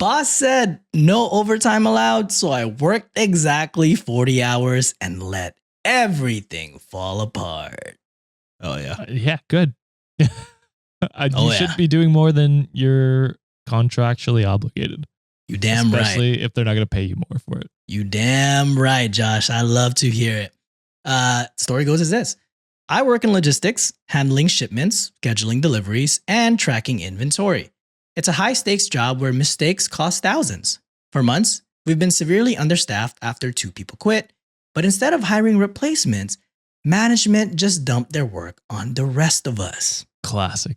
Boss said no overtime allowed, so I worked exactly 40 hours and let everything fall apart. Oh, yeah. Yeah, good. You Oh, should yeah. be doing more than you're contractually obligated. You damn right. Especially if they're not going to pay you more for it. You damn right, Josh. I love to hear it. Story goes as this. I work in logistics, handling shipments, scheduling deliveries, and tracking inventory. It's a high-stakes job where mistakes cost thousands. For months, we've been severely understaffed after 2 people quit, but instead of hiring replacements, management just dumped their work on the rest of us. Classic.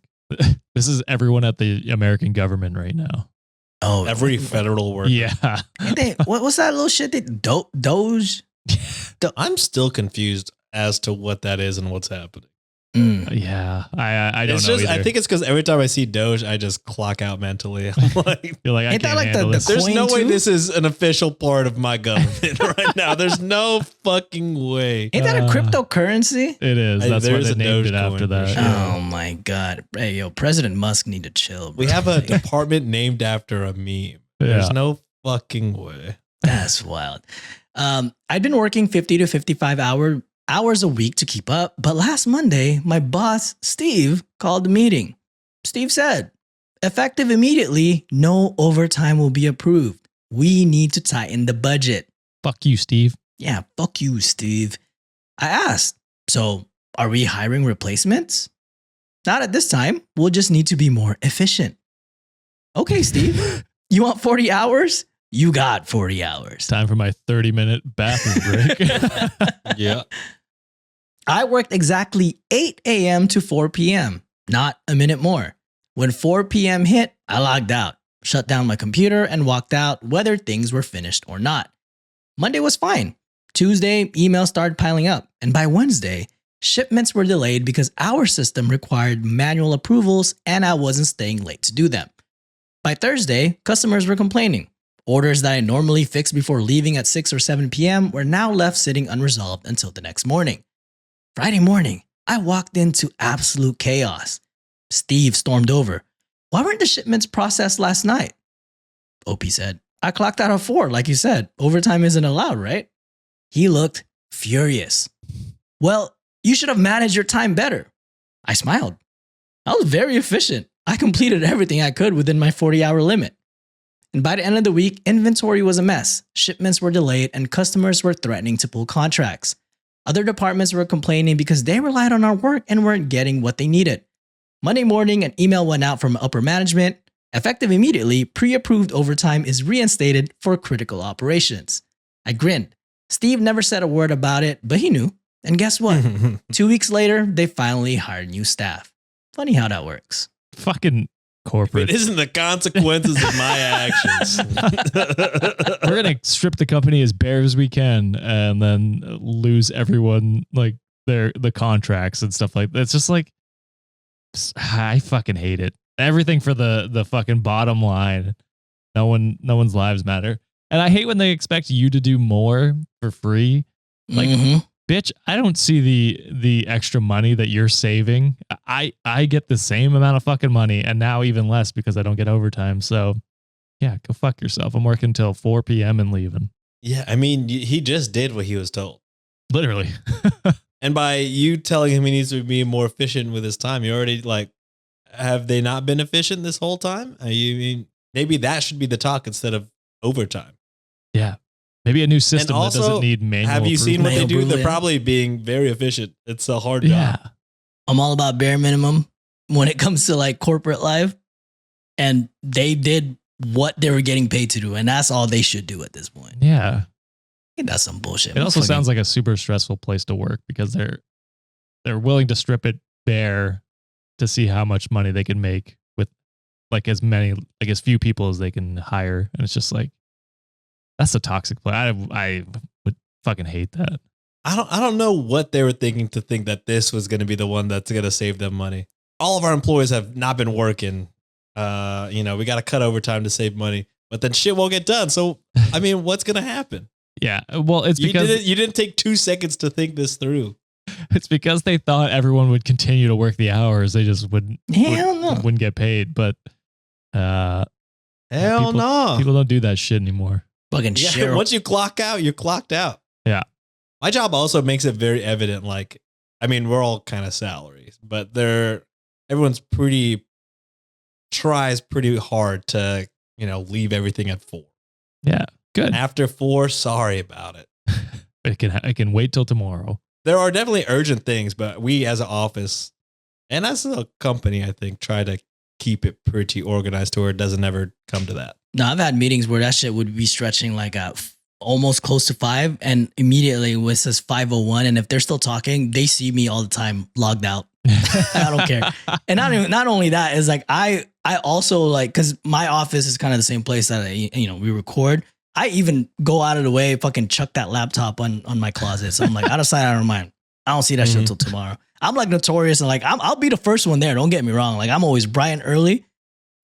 This is everyone at the American government right now. Oh, Every federal worker. Yeah. what's that little shit? Doge? I'm still confused as to what that is and what's happening. Yeah. I don't know either. I think it's because every time I see Doge, I just clock out mentally. I'm like, You're like, I Ain't that can't like handle the this. there's no way too? this is an official part of my government right now. There's no fucking way. Ain't that a cryptocurrency? It is. That's why There's they a named it Dogecoin after for that. sure. Oh my God. Hey, yo, President Musk need to chill, bro. We have a department named after a meme. There's no fucking way. That's wild. I'd been working 50 to 55 hours a week to keep up, but last Monday, my boss, Steve, called a meeting. Steve said, effective immediately, no overtime will be approved. We need to tighten the budget. Fuck you, Steve. Yeah, fuck you, Steve. I asked, so are we hiring replacements? Not at this time. We'll just need to be more efficient. Okay, Steve. You want 40 hours? You got 40 hours. Time for my 30-minute bathroom break. Yeah. I worked exactly 8 a.m. to 4 p.m., not a minute more. When 4 p.m. hit, I logged out, shut down my computer, and walked out whether things were finished or not. Monday was fine. Tuesday, emails started piling up. And by Wednesday, shipments were delayed because our system required manual approvals and I wasn't staying late to do them. By Thursday, customers were complaining. Orders that I normally fix before leaving at 6 or 7 p.m. were now left sitting unresolved until the next morning. Friday morning, I walked into absolute chaos. Steve stormed over. Why weren't the shipments processed last night? OP said, I clocked out at 4, like you said. Overtime isn't allowed, right? He looked furious. Well, you should have managed your time better. I smiled. I was very efficient. I completed everything I could within my 40-hour limit. And by the end of the week, inventory was a mess. Shipments were delayed and customers were threatening to pull contracts. Other departments were complaining because they relied on our work and weren't getting what they needed. Monday morning, an email went out from upper management. Effective immediately, pre-approved overtime is reinstated for critical operations. I grinned. Steve never said a word about it, but he knew. And guess what? 2 weeks later, they finally hired new staff. Funny how that works. Fucking corporate. It isn't the consequences of my actions. We're going to strip the company as bare as we can and then lose everyone, like the contracts and stuff like that. It's just like, I fucking hate it. Everything for the fucking bottom line. No one's lives matter. And I hate when they expect you to do more for free. Like, bitch, I don't see the extra money that you're saving. I get the same amount of fucking money and now even less because I don't get overtime. So yeah, go fuck yourself. I'm working till 4 p.m. and leaving. Yeah, I mean, he just did what he was told. Literally. And by you telling him he needs to be more efficient with his time, you already like, have they not been efficient this whole time? I mean, maybe that should be the talk instead of overtime. Yeah. Maybe a new system also, that doesn't need manual. Have you seen what they do? They're Yeah. probably being very efficient. It's a hard Yeah. job. I'm all about bare minimum when it comes to like corporate life. And they did what they were getting paid to do. And that's all they should do at this point. Yeah. I think that's some bullshit. It also sounds like a super stressful place to work because they're willing to strip it bare to see how much money they can make with like as few people as they can hire. And it's just like, that's a toxic place. I would fucking hate that. I don't know what they were thinking to think that this was going to be the one that's going to save them money. All of our employees have not been working. We got to cut overtime to save money, but then shit won't get done. So, I mean, what's going to happen? Yeah. Well, it's because you didn't take 2 seconds to think this through. It's because they thought everyone would continue to work the hours. They just wouldn't get paid. But hey, Hell no. People don't do that shit anymore. Fucking Yeah, share. once you clock out, you're clocked out. Yeah. My job also makes it very evident. Like, I mean, we're all kind of salaries, but everyone's tries pretty hard to, leave everything at 4. Yeah. Good. After 4, sorry about it. I can wait till tomorrow. There are definitely urgent things, but we as an office and as a company, I think, try to keep it pretty organized to where it doesn't ever come to that. No, I've had meetings where that shit would be stretching like almost close to 5, and immediately it says 5:01, and if they're still talking, they see me all the time logged out. I don't care. And not only that is like I also like, because my office is kind of the same place that we record. I even go out of the way, fucking chuck that laptop on my closet. So I'm like, out of sight, out of mind. I don't see that shit until tomorrow. I'm like notorious, and like I'll be the first one there. Don't get me wrong. Like I'm always bright and early,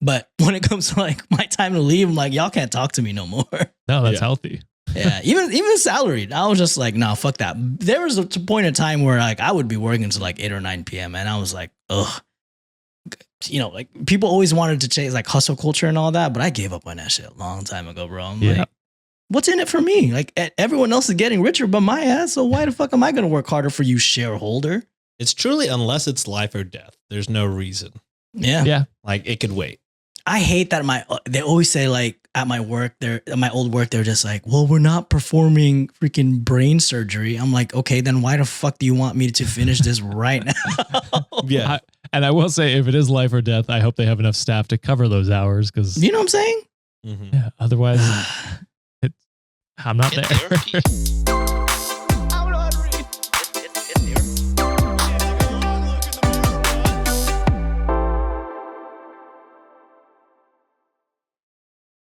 but when it comes to like my time to leave, I'm like, y'all can't talk to me no more. No, that's healthy. Yeah, even salaried, I was just like, no, fuck that. There was a point in time where like I would be working until like 8 or 9 p.m. and I was like, ugh. Like people always wanted to change like hustle culture and all that, but I gave up on that shit a long time ago, bro. I'm like, what's in it for me? Like everyone else is getting richer but my ass, so why the fuck am I going to work harder for you, shareholder? It's truly, unless it's life or death, there's no reason. Yeah. Like it could wait. I hate that they always say like at my work, my old work, they're just like, well, we're not performing freaking brain surgery. I'm like, okay, then why the fuck do you want me to finish this right now? Yeah. And I will say, if it is life or death, I hope they have enough staff to cover those hours, because You know what I'm saying? Mm-hmm. yeah, otherwise I'm not Get there. therapy.